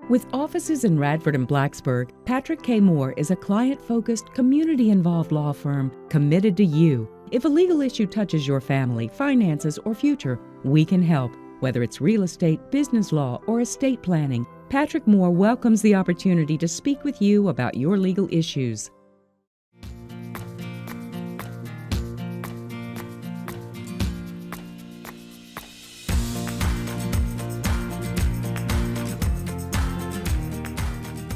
With offices in Radford and Blacksburg, Patrick K. Moore is a client-focused, community-involved law firm committed to you. If a legal issue touches your family, finances, or future, we can help. Whether it's real estate, business law, or estate planning, Patrick Moore welcomes the opportunity to speak with you about your legal issues.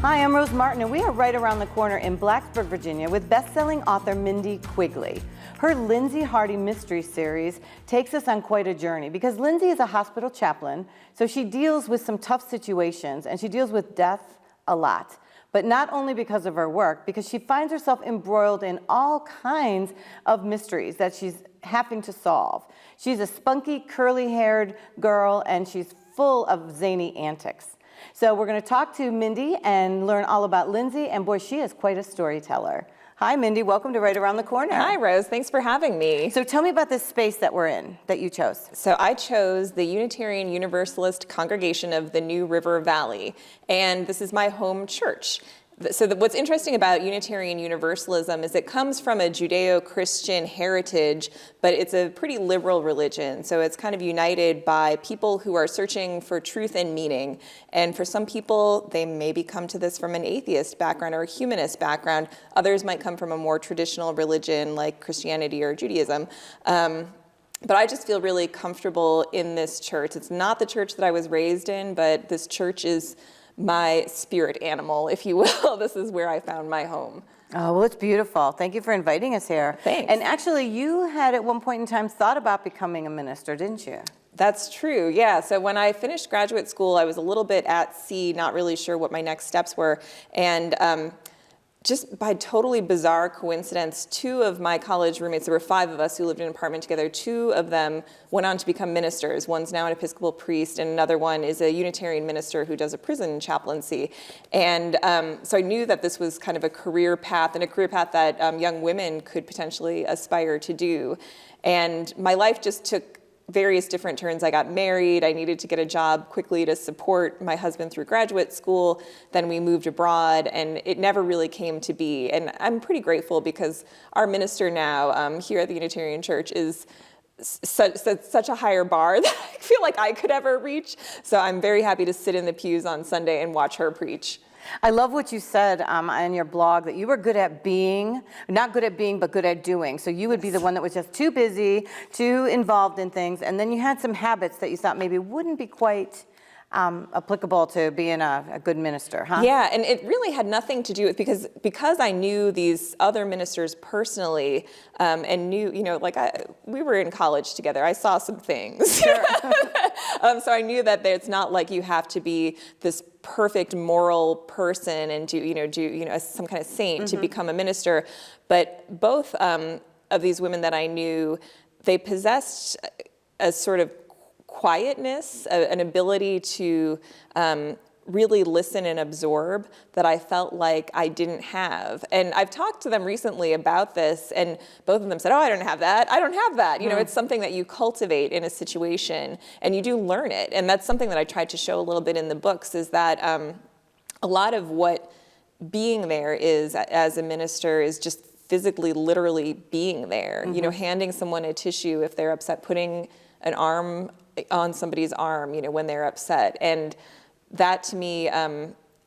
Hi, I'm Rose Martin, and we are right around the corner in Blacksburg, Virginia, with best-selling author Mindy Quigley. Her Lindsay Harding Mystery Series takes us on quite a journey because Lindsay is a hospital chaplain, so she deals with some tough situations, and she deals with death a lot. But not only because of her work, because she finds herself embroiled in all kinds of mysteries that she's having to solve. She's a spunky, curly-haired girl, and she's full of zany antics. So we're going to talk to Mindy and learn all about Lindsay, and boy, she is quite a storyteller. Hi, Mindy. Welcome to Right Around the Corner. Hi, Rose. Thanks for having me. So tell me about this space that we're in, that you chose. So I chose the Unitarian Universalist Congregation of the New River Valley, and this is my home church. So what's interesting about Unitarian Universalism is it comes from a Judeo-Christian heritage, but it's a pretty liberal religion. So it's kind of united by people who are searching for truth and meaning. And for some people, they maybe come to this from an atheist background or a humanist background. Others might come from a more traditional religion like Christianity or Judaism. But I just feel really comfortable in this church. It's not the church that I was raised in, but this church is my spirit animal, if you will. This is where I found my home. Oh, well, it's beautiful. Thank you for inviting us here. Thanks. And actually, you had at one point in time thought about becoming a minister, didn't you? That's true, yeah. So when I finished graduate school, I was a little bit at sea, not really sure what my next steps were. And just by totally bizarre coincidence, two of my college roommates, there were 5 of us who lived in an apartment together, 2 of them went on to become ministers. One's now an Episcopal priest, and another one is a Unitarian minister who does a prison chaplaincy. And so I knew that this was kind of a career path, and a career path that young women could potentially aspire to do. And my life just took various different turns. I got married. I needed to get a job quickly to support my husband through graduate school. Then we moved abroad, and it never really came to be. And I'm pretty grateful because our minister now here at the Unitarian Church is such a higher bar that I feel like I could ever reach. So I'm very happy to sit in the pews on Sunday and watch her preach. I love what you said on your blog, that you were good at being, not good at being, but good at doing. So you would be the one that was just too busy, too involved in things, and then you had some habits that you thought maybe wouldn't be quite applicable to being a good minister, huh? Yeah, and it really had nothing to do with, because I knew these other ministers personally, and knew, we were in college together. I saw some things. Sure. So I knew that it's not like you have to be this perfect moral person and do some kind of saint to become a minister. But both of these women that I knew, they possessed a sort of quietness, an ability to really listen and absorb that I felt like I didn't have. And I've talked to them recently about this, and both of them said, oh, I don't have that. I don't have that. It's something that you cultivate in a situation, and you do learn it. And that's something that I tried to show a little bit in the books, is that a lot of what being there is as a minister is just physically, literally being there. Handing someone a tissue if they're upset, putting an arm on somebody's arm, when they're upset. And that to me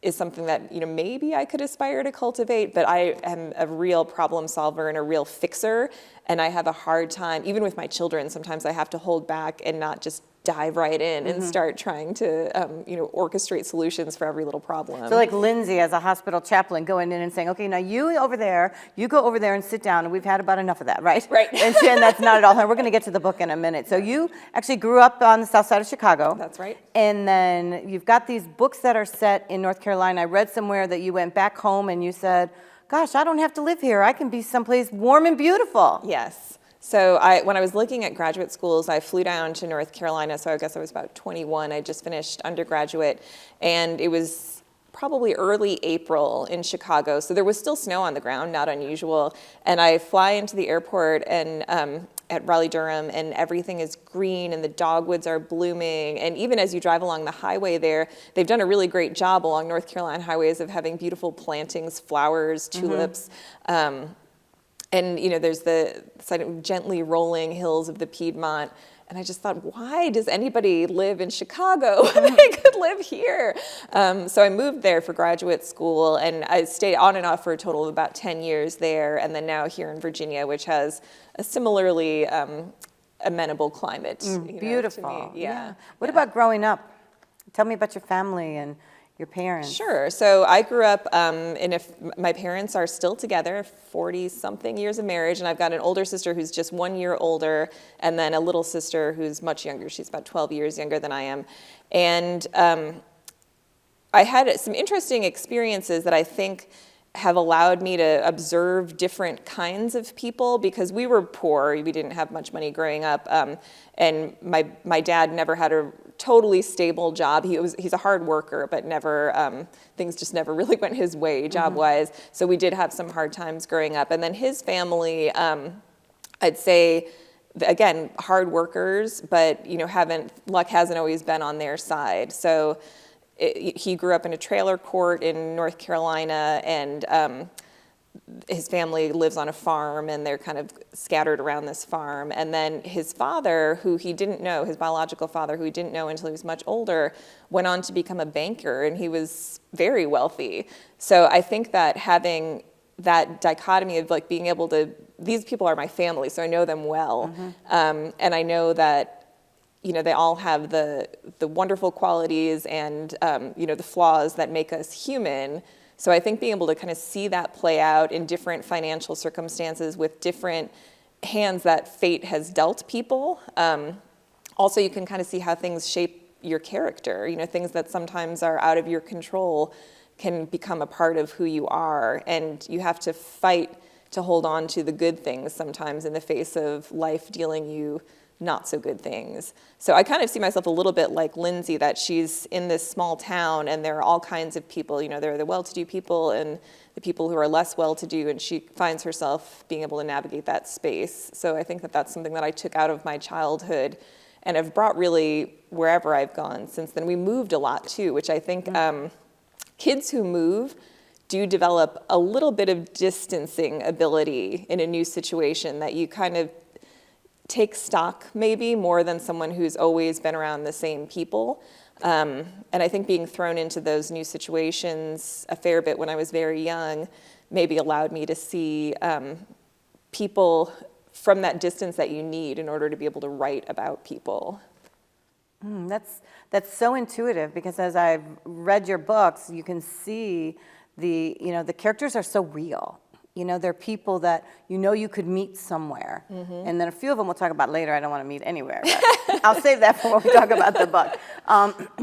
is something that, maybe I could aspire to cultivate, but I am a real problem solver and a real fixer. And I have a hard time, even with my children, sometimes I have to hold back and not just dive right in and start trying to, orchestrate solutions for every little problem. So like Lindsay, as a hospital chaplain, going in and saying, okay, now you go over there and sit down, and we've had about enough of that, right? Right. And that's not at all. And we're going to get to the book in a minute. So you actually grew up on the south side of Chicago. That's right. And then you've got these books that are set in North Carolina. I read somewhere that you went back home and you said, gosh, I don't have to live here. I can be someplace warm and beautiful. Yes. So when I was looking at graduate schools, I flew down to North Carolina, so I guess I was about 21. I just finished undergraduate, and it was probably early April in Chicago, so there was still snow on the ground, not unusual. And I fly into the airport, and at Raleigh-Durham, and everything is green and the dogwoods are blooming. And even as you drive along the highway there, they've done a really great job along North Carolina highways of having beautiful plantings, flowers, tulips. And there's the sort of gently rolling hills of the Piedmont. And I just thought, why does anybody live in Chicago when they could live here? So I moved there for graduate school, and I stayed on and off for a total of about 10 years there, and then now here in Virginia, which has a similarly amenable climate. Beautiful. To me. Yeah. What about growing up? Tell me about your family and your parents. Sure. So I grew up my parents are still together, 40-something years of marriage, and I've got an older sister who's just 1 year older, and then a little sister who's much younger. She's about 12 years younger than I am. And I had some interesting experiences that I think have allowed me to observe different kinds of people, because we were poor. We didn't have much money growing up, and my dad never had a totally stable job. He's a hard worker, but never things just never really went his way job-wise. So we did have some hard times growing up. And then his family, I'd say, again, hard workers, but luck hasn't always been on their side. So he grew up in a trailer court in North Carolina, and his family lives on a farm, and they're kind of scattered around this farm. And then his father, who he didn't know, his biological father, who he didn't know until he was much older, went on to become a banker, and he was very wealthy. So I think that having that dichotomy of like being able to, these people are my family, so I know them well. And I know that they all have the wonderful qualities and the flaws that make us human. So I think being able to kind of see that play out in different financial circumstances with different hands that fate has dealt people. Also, you can kind of see how things shape your character. Things that sometimes are out of your control can become a part of who you are, and you have to fight to hold on to the good things sometimes in the face of life dealing you not so good things. So I kind of see myself a little bit like Lindsay, that she's in this small town and there are all kinds of people. There are the well-to-do people and the people who are less well-to-do, and she finds herself being able to navigate that space. So I think that that's something that I took out of my childhood and have brought really wherever I've gone since then. We moved a lot too, which I think kids who move do develop a little bit of distancing ability in a new situation, that you kind of take stock maybe more than someone who's always been around the same people. And I think being thrown into those new situations a fair bit when I was very young maybe allowed me to see people from that distance that you need in order to be able to write about people. That's so intuitive, because as I've read your books, you can see the characters are so real. They're people that you could meet somewhere. And then a few of them we'll talk about later. I don't want to meet anywhere, but I'll save that for when we talk about the book.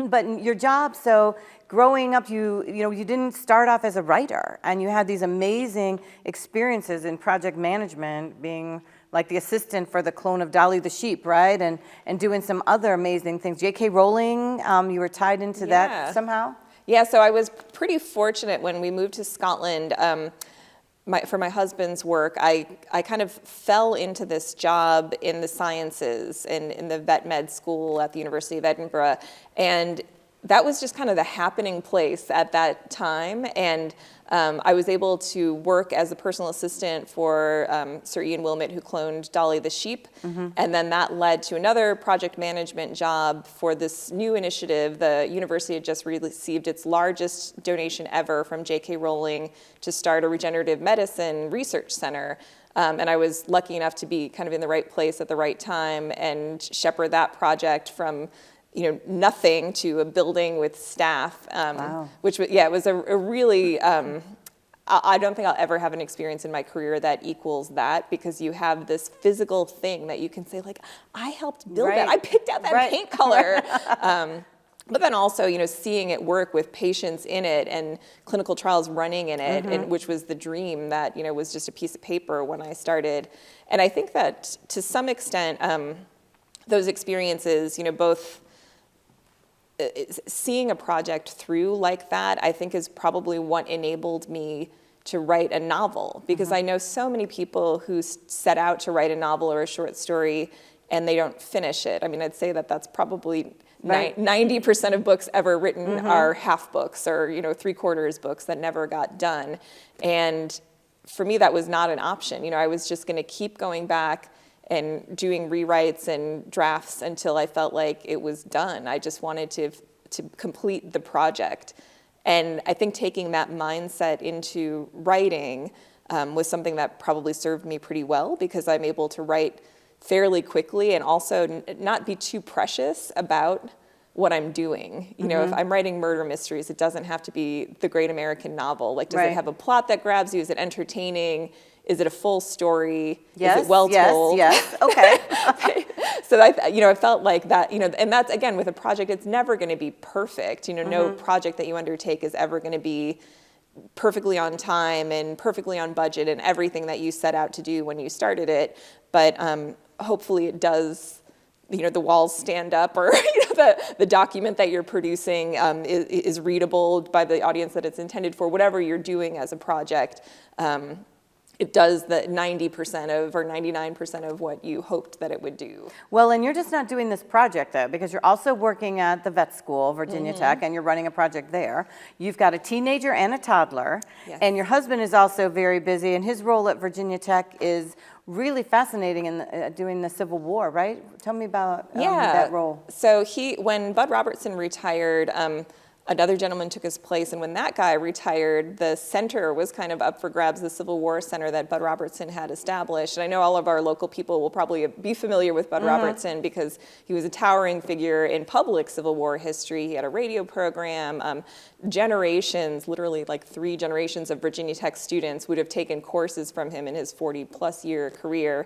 But your job, so growing up, you didn't start off as a writer, and you had these amazing experiences in project management, being like the assistant for the clone of Dolly the sheep, right? And doing some other amazing things. J.K. Rowling, you were tied into that somehow? Yeah, so I was pretty fortunate when we moved to Scotland. For my husband's work, I kind of fell into this job in the sciences and in the vet med school at the University of Edinburgh. And that was just kind of the happening place at that time. And I was able to work as a personal assistant for Sir Ian Wilmot, who cloned Dolly the sheep. And then that led to another project management job for this new initiative. The university had just received its largest donation ever from J.K. Rowling to start a regenerative medicine research center. And I was lucky enough to be kind of in the right place at the right time and shepherd that project from nothing to a building with staff, Wow. which it was a really, I don't think I'll ever have an experience in my career that equals that, because you have this physical thing that you can say, like, I helped build that. I picked out that paint color. But then also, seeing it work with patients in it and clinical trials running in it, and which was the dream that, was just a piece of paper when I started. And I think that to some extent, those experiences, both seeing a project through like that, I think is probably what enabled me to write a novel, because I know so many people who set out to write a novel or a short story and they don't finish it. I mean, I'd say that that's probably 90% of books ever written are half books or, you know, 3/4 books that never got done. And for me, that was not an option. You know, I was just going to keep going back and doing rewrites and drafts until I felt like it was done. I just wanted to complete the project. And I think taking that mindset into writing was something that probably served me pretty well, because I'm able to write fairly quickly and also not be too precious about what I'm doing. You know, if I'm writing murder mysteries, it doesn't have to be the great American novel. Like, does it have a plot that grabs you? Is it entertaining? Is it a full story? Yes, is it well told? Yes, okay. So I felt like that, you know, and that's, again, with a project, it's never going to be perfect. You know, no project that you undertake is ever going to be perfectly on time and perfectly on budget and everything that you set out to do when you started it. But hopefully it does, you know, the walls stand up, or you know, the document that you're producing is readable by the audience that it's intended for. Whatever you're doing as a project, it does the 90% of or 99% of what you hoped that it would do. Well, and you're just not doing this project, though, because you're also working at the vet school, Virginia Tech, and you're running a project there. You've got a teenager and a toddler, and your husband is also very busy, and his role at Virginia Tech is really fascinating in doing the Civil War, right? Tell me about that role. So when Bud Robertson retired, another gentleman took his place, and when that guy retired, the center was kind of up for grabs, the Civil War Center that Bud Robertson had established. And I know all of our local people will probably be familiar with Bud Robertson, because he was a towering figure in public Civil War history. He had a radio program. Generations, literally like 3 generations of Virginia Tech students would have taken courses from him in his 40-plus year career.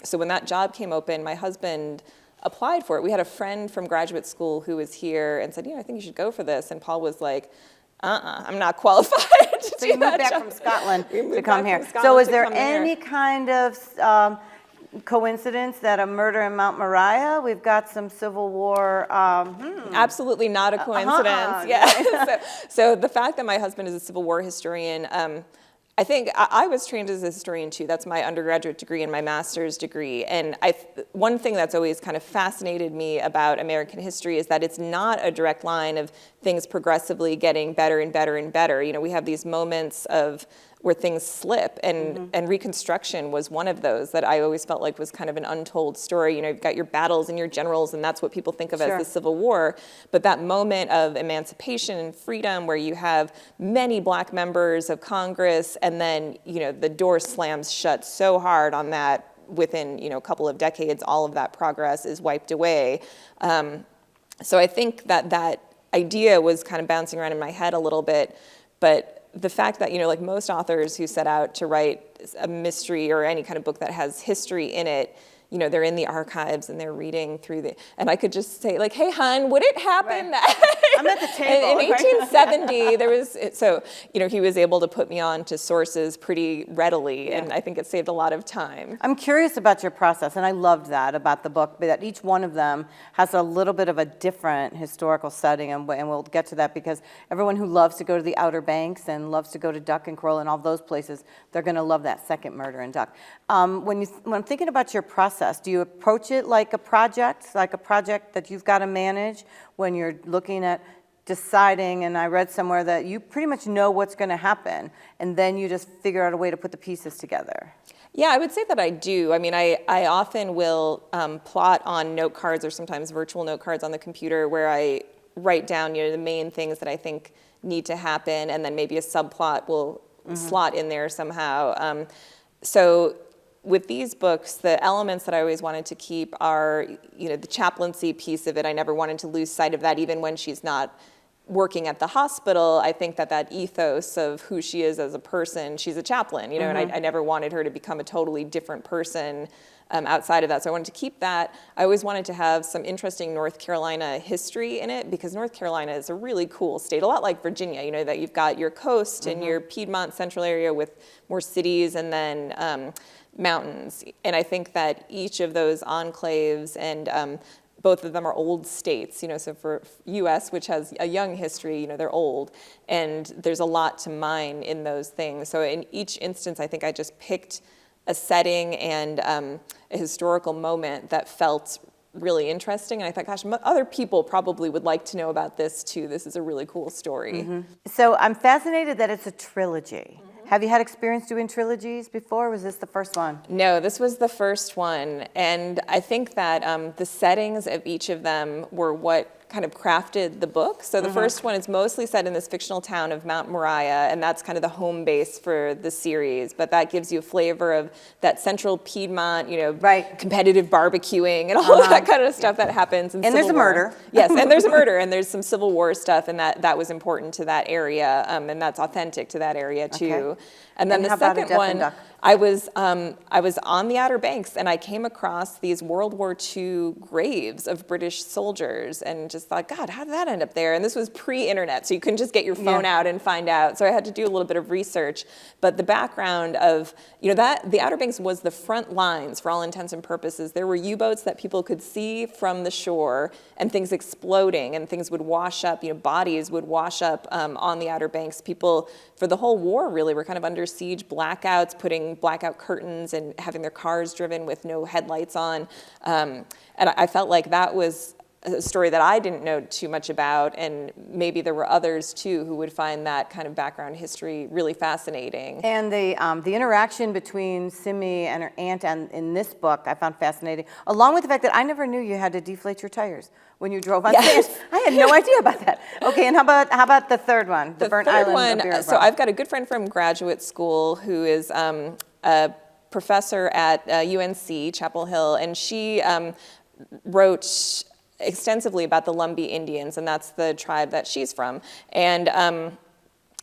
So when that job came open, my husband applied for it. We had a friend from graduate school who was here and said, I think you should go for this. And Paul was like, I'm not qualified to So do you moved that back job. from Scotland to come back here. from Scotland So is to there come here. any kind of coincidence that a murder in Mount Moriah? We've got some Civil War. Absolutely not a coincidence. So the fact that my husband is a Civil War historian, I think I was trained as a historian too. That's my undergraduate degree and my master's degree. And one thing that's always kind of fascinated me about American history is that it's not a direct line of things progressively getting better and better and better. You know, we have these moments of where things slip, and Reconstruction was one of those that I always felt like was kind of an untold story. You know, you've got your battles and your generals, and that's what people think of as the Civil War. But that moment of emancipation and freedom, where you have many black members of Congress, and then, you know, the door slams shut so hard on that, within, you know, a couple of decades, all of that progress is wiped away. So I think that idea was kind of bouncing around in my head a little bit, but the fact that, you know, like most authors who set out to write a mystery or any kind of book that has history in it, you know, they're in the archives and they're reading through and I could just say, like, hey, hon, would it happen that I'm at the table. in 1870 there was, so, you know, he was able to put me on to sources pretty readily, and I think it saved a lot of time. I'm curious about your process, and I loved that about the book, that each one of them has a little bit of a different historical setting, and we'll get to that, because everyone who loves to go to the Outer Banks and loves to go to Duck and Crow and all those places, they're going to love that second Murder in Duck. When I'm thinking about your process, do you approach it like a project that you've got to manage when you're looking at deciding, and I read somewhere that you pretty much know what's going to happen, and then you just figure out a way to put the pieces together? Yeah, I would say that I do. I mean, I often will plot on note cards, or sometimes virtual note cards on the computer, where I write down, you know, the main things that I think need to happen, and then maybe a subplot will slot in there somehow. So with these books, the elements that I always wanted to keep are, you know, the chaplaincy piece of it. I never wanted to lose sight of that, even when she's not working at the hospital. I think that ethos of who she is as a person, she's a chaplain, you know, and I never wanted her to become a totally different person outside of that. So I wanted to keep that. I always wanted to have some interesting North Carolina history in it, because North Carolina is a really cool state, a lot like Virginia, you know, that you've got your coast and your Piedmont central area with more cities, and then mountains. And I think that each of those enclaves and both of them are old states, so for U.S., which has a young history, they're old, and there's a lot to mine in those things. So in each instance, I think I just picked a setting and a historical moment that felt really interesting. And I thought, gosh, other people probably would like to know about this too. This is a really cool story. So I'm fascinated that it's a trilogy. Have you had experience doing trilogies before, or was this the first one? No, this was the first one. And I think that the settings of each of them were what kind of crafted the book. So the first one is mostly set in this fictional town of Mount Moriah, and that's kind of the home base for the series. But that gives you a flavor of that central Piedmont, competitive barbecuing and all of that kind of stuff that happens in And Civil there's a War. murder. Yes, and there's a murder, and there's some Civil War stuff, and that was important to that area, and that's authentic to that area too. Okay. And then And the how about a second Deaf one, and Duck? I was on the Outer Banks, and I came across these World War II graves of British soldiers, and just thought, God, how did that end up there? And this was pre-internet, so you couldn't just get your phone out and find out. So I had to do a little bit of research. But the background of, that the Outer Banks was the front lines for all intents and purposes. There were U-boats that people could see from the shore, and things exploding, and things would wash up. Bodies would wash up on the Outer Banks. People, for the whole war, really, were kind of under siege, blackouts, putting blackout curtains and having their cars driven with no headlights on. And I felt like that was a story that I didn't know too much about, and maybe there were others too who would find that kind of background history really fascinating. And the interaction between Simi and her aunt in this book I found fascinating, along with the fact that I never knew you had to deflate your tires when you drove on stage. I had no idea about that. Okay, and how about the third one, the Burnt third Island one, of so I've got a good friend from graduate school who is a professor at UNC, Chapel Hill, and she wrote extensively about the Lumbee Indians, and that's the tribe that she's from. And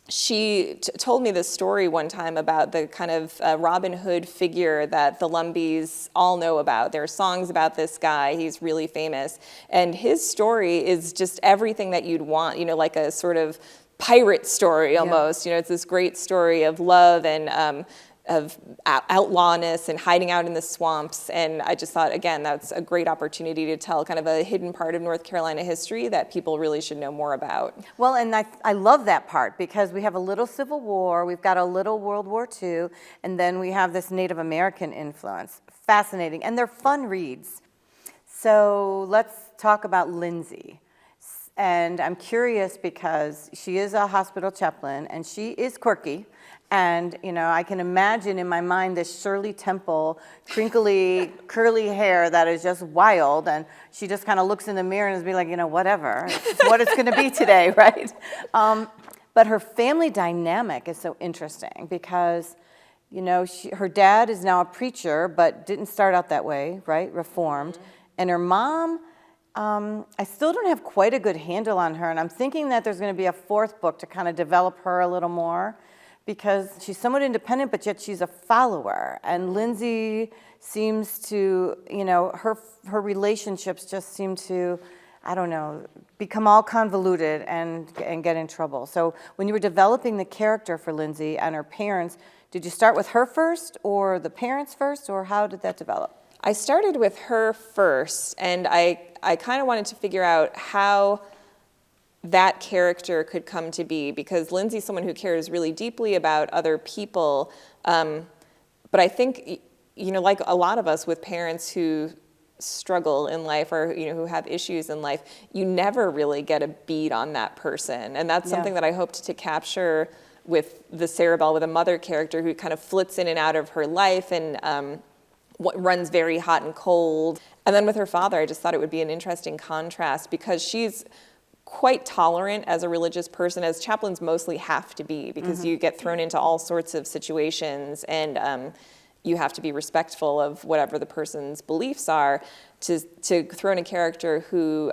she told me this story one time about the kind of Robin Hood figure that the Lumbees all know about. There are songs about this guy. He's really famous. And his story is just everything that you'd want, like a sort of pirate story almost. It's this great story of love and of outlawness and hiding out in the swamps. And I just thought, again, that's a great opportunity to tell kind of a hidden part of North Carolina history that people really should know more about. Well, and I love that part, because we have a little Civil War, we've got a little World War II, and then we have this Native American influence. Fascinating, and they're fun reads. So let's talk about Lindsay. And I'm curious because she is a hospital chaplain, and she is quirky. And, I can imagine in my mind this Shirley Temple, crinkly, curly hair that is just wild. And she just kind of looks in the mirror and is be like, whatever. It's what it's going to be today, right? But her family dynamic is so interesting because, her dad is now a preacher, but didn't start out that way, right? Reformed. And her mom, I still don't have quite a good handle on her. And I'm thinking that there's going to be a fourth book to kind of develop her a little more, because she's somewhat independent, but yet she's a follower. And Lindsay seems to, her relationships just seem to, become all convoluted and get in trouble. So when you were developing the character for Lindsay and her parents, did you start with her first, or the parents first, or how did that develop? I started with her first, and I kind of wanted to figure out how that character could come to be, because Lindsay's someone who cares really deeply about other people. But I think, like a lot of us with parents who struggle in life or, who have issues in life, you never really get a bead on that person. And that's something that I hoped to capture with the Cerebell, with a mother character who kind of flits in and out of her life and what runs very hot and cold. And then with her father, I just thought it would be an interesting contrast, because she's quite tolerant as a religious person, as chaplains mostly have to be, because you get thrown into all sorts of situations, and you have to be respectful of whatever the person's beliefs are. To throw in a character who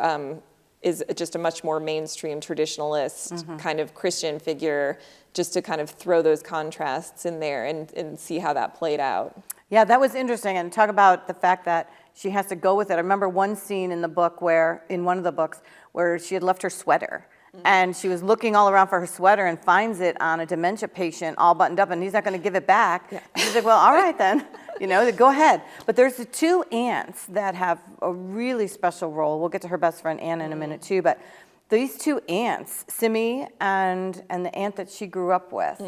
is just a much more mainstream traditionalist kind of Christian figure, just to kind of throw those contrasts in there and see how that played out. Yeah, that was interesting. And talk about the fact that she has to go with it. I remember one scene in the book in one of the books, where she had left her sweater. And she was looking all around for her sweater and finds it on a dementia patient all buttoned up, and he's not going to give it back. Yeah. She's like, well, all right then. You know, go ahead. But there's the two aunts that have a really special role. We'll get to her best friend Anna in a minute too, but these two aunts, Simi and the aunt that she grew up with,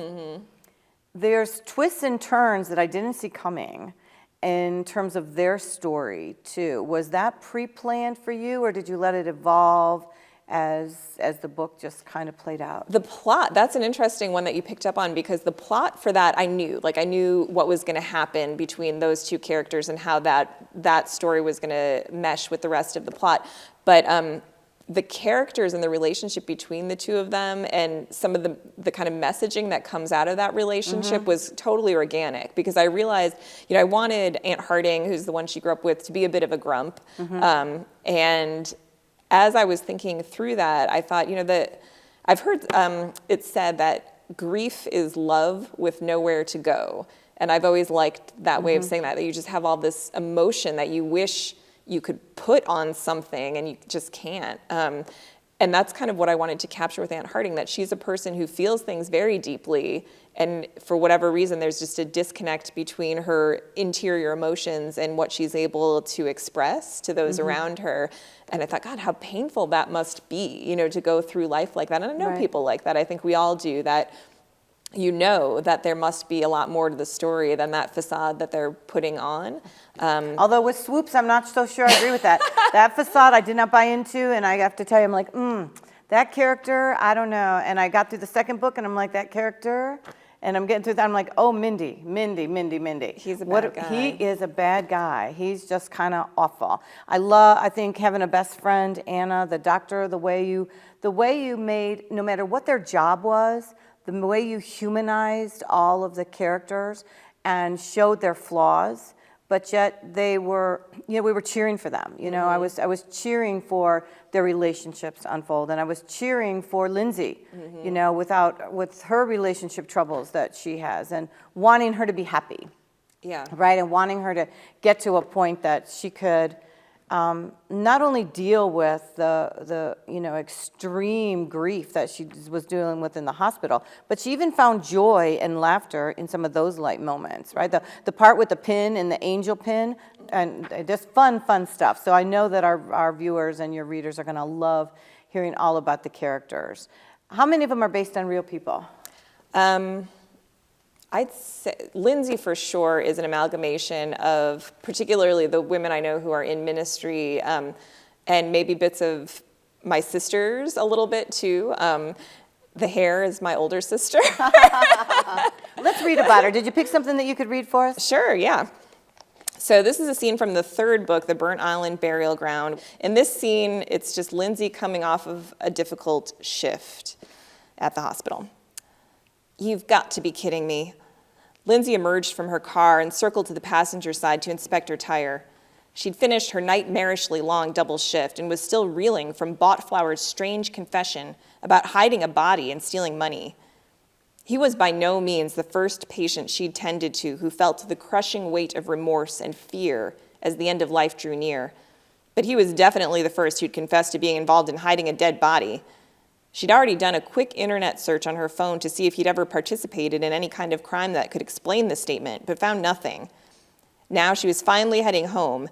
there's twists and turns that I didn't see coming in terms of their story too. Was that pre-planned for you, or did you let it evolve as the book just kind of played out? The plot, that's an interesting one that you picked up on, because the plot for that I knew what was going to happen between those two characters and how that story was going to mesh with the rest of the plot. But the characters and the relationship between the two of them and some of the kind of messaging that comes out of that relationship was totally organic, because I realized, I wanted Aunt Harding, who's the one she grew up with, to be a bit of a grump. And as I was thinking through that, I thought, that I've heard it said that grief is love with nowhere to go. And I've always liked that way of saying that you just have all this emotion that you wish you could put on something and you just can't. And that's kind of what I wanted to capture with Aunt Harding, that she's a person who feels things very deeply, and for whatever reason, there's just a disconnect between her interior emotions and what she's able to express to those around her. And I thought, God, how painful that must be, to go through life like that. And I know people like that. I think we all do that. That there must be a lot more to the story than that facade that they're putting on. Although with Swoops, I'm not so sure I agree with that. That facade I did not buy into, and I have to tell you, I'm like, that character, I don't know. And I got through the second book, and I'm like, that character, and I'm getting through that, I'm like, oh, Mindy. He's a bad guy. He is a bad guy. He's just kind of awful. I think, having a best friend, Anna, the doctor, the way you made, no matter what their job was, the way you humanized all of the characters and showed their flaws, but yet we were cheering for them. I was cheering for their relationships to unfold, and I was cheering for Lindsay, with her relationship troubles that she has, and wanting her to be happy. Yeah. Right, and wanting her to get to a point that she could not only deal with the extreme grief that she was dealing with in the hospital, but she even found joy and laughter in some of those light moments, right? The part with the pin and the angel pin, and just fun stuff. So I know that our viewers and your readers are going to love hearing all about the characters. How many of them are based on real people? I'd say Lindsay for sure is an amalgamation of particularly the women I know who are in ministry, and maybe bits of my sisters a little bit too. The hair is my older sister. Let's read about her. Did you pick something that you could read for us? Sure, yeah. So this is a scene from the third book, The Burnt Island Burial Ground. In this scene, it's just Lindsay coming off of a difficult shift at the hospital. You've got to be kidding me. Lindsay emerged from her car and circled to the passenger side to inspect her tire. She'd finished her nightmarishly long double shift and was still reeling from Bottflower's strange confession about hiding a body and stealing money. He was by no means the first patient she'd tended to who felt the crushing weight of remorse and fear as the end of life drew near. But he was definitely the first who'd confessed to being involved in hiding a dead body. She'd already done a quick internet search on her phone to see if he'd ever participated in any kind of crime that could explain the statement, but found nothing. Now she was finally heading home,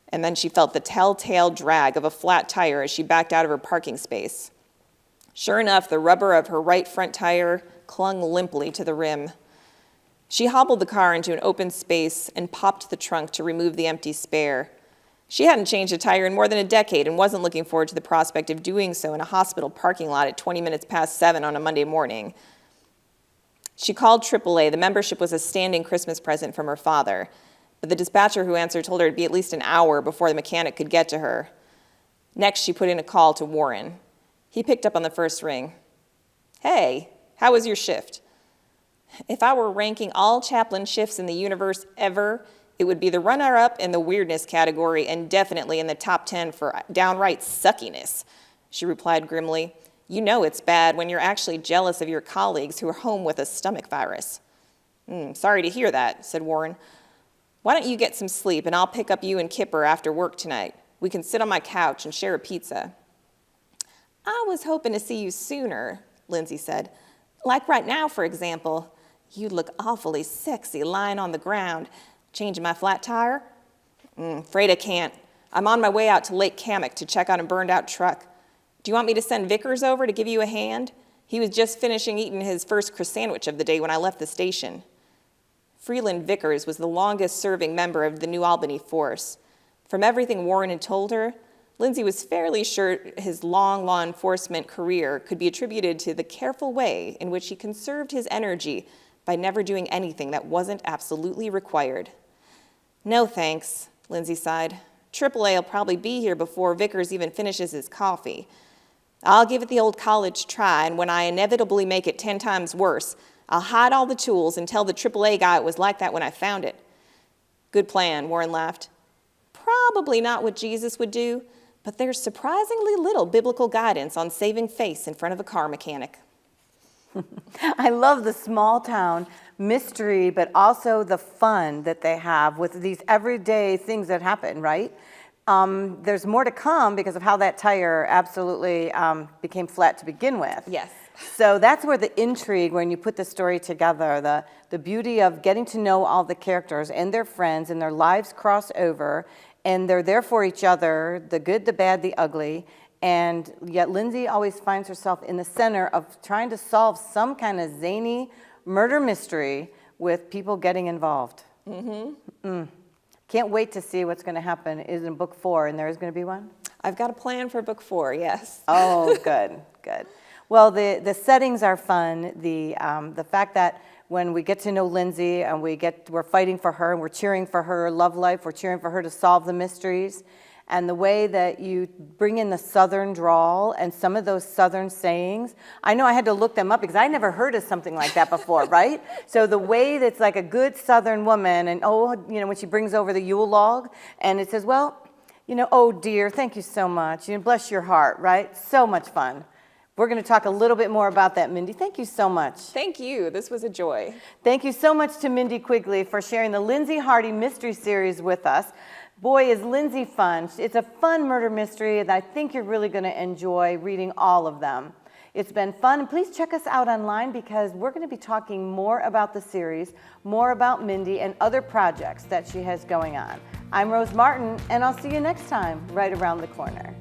and then she felt the telltale drag of a flat tire as she backed out of her parking space. Sure enough, the rubber of her right front tire clung limply to the rim. She hobbled the car into an open space and popped the trunk to remove the empty spare. She hadn't changed a tire in more than a decade and wasn't looking forward to the prospect of doing so in a hospital parking lot at 20 minutes past 7 on a Monday morning. She called AAA. The membership was a standing Christmas present from her father, but the dispatcher who answered told her it'd be at least an hour before the mechanic could get to her. Next, she put in a call to Warren. He picked up on the first ring. Hey, how was your shift? If I were ranking all chaplain shifts in the universe ever, it would be the runner-up in the weirdness category and definitely in the top 10 for downright suckiness, she replied grimly. You know it's bad when you're actually jealous of your colleagues who are home with a stomach virus. Sorry to hear that, said Warren. Why don't you get some sleep and I'll pick up you and Kipper after work tonight. We can sit on my couch and share a pizza. I was hoping to see you sooner, Lindsay said. Like right now, for example. You look awfully sexy lying on the ground. Changing my flat tire? Afraid I can't. I'm on my way out to Lake Kamek to check on a burned out truck. Do you want me to send Vickers over to give you a hand? He was just finishing eating his first croissant sandwich of the day when I left the station. Freeland Vickers was the longest serving member of the New Albany force. From everything Warren had told her, Lindsay was fairly sure his long law enforcement career could be attributed to the careful way in which he conserved his energy by never doing anything that wasn't absolutely required. No thanks, Lindsay sighed. AAA will probably be here before Vickers even finishes his coffee. I'll give it the old college try, and when I inevitably make it 10 times worse, I'll hide all the tools and tell the AAA guy it was like that when I found it. Good plan, Warren laughed. Probably not what Jesus would do, but there's surprisingly little biblical guidance on saving face in front of a car mechanic. I love the small town mystery, but also the fun that they have with these everyday things that happen, right? There's more to come because of how that tire absolutely became flat to begin with. Yes. So that's where the intrigue, when you put the story together, the beauty of getting to know all the characters and their friends and their lives cross over, and they're there for each other, the good, the bad, the ugly, and yet Lindsay always finds herself in the center of trying to solve some kind of zany murder mystery with people getting involved. Can't wait to see what's going to happen in book 4, and there is going to be one? I've got a plan for book 4, yes. Oh, good, good. Well, the settings are fun. The fact that when we get to know Lindsay and we're fighting for her and we're cheering for her love life, we're cheering for her to solve the mysteries, and the way that you bring in the Southern drawl and some of those Southern sayings. I know I had to look them up because I never heard of something like that before, right? So the way that's like a good Southern woman, and when she brings over the Yule log, and it says, well, oh dear, thank you so much. Bless your heart, right? So much fun. We're going to talk a little bit more about that, Mindy. Thank you so much. Thank you. This was a joy. Thank you so much to Mindy Quigley for sharing the Lindsay Harding Mystery Series with us. Boy, is Lindsay fun. It's a fun murder mystery, and I think you're really going to enjoy reading all of them. It's been fun. Please check us out online because we're going to be talking more about the series, more about Mindy, and other projects that she has going on. I'm Rose Martin, and I'll see you next time, right around the corner.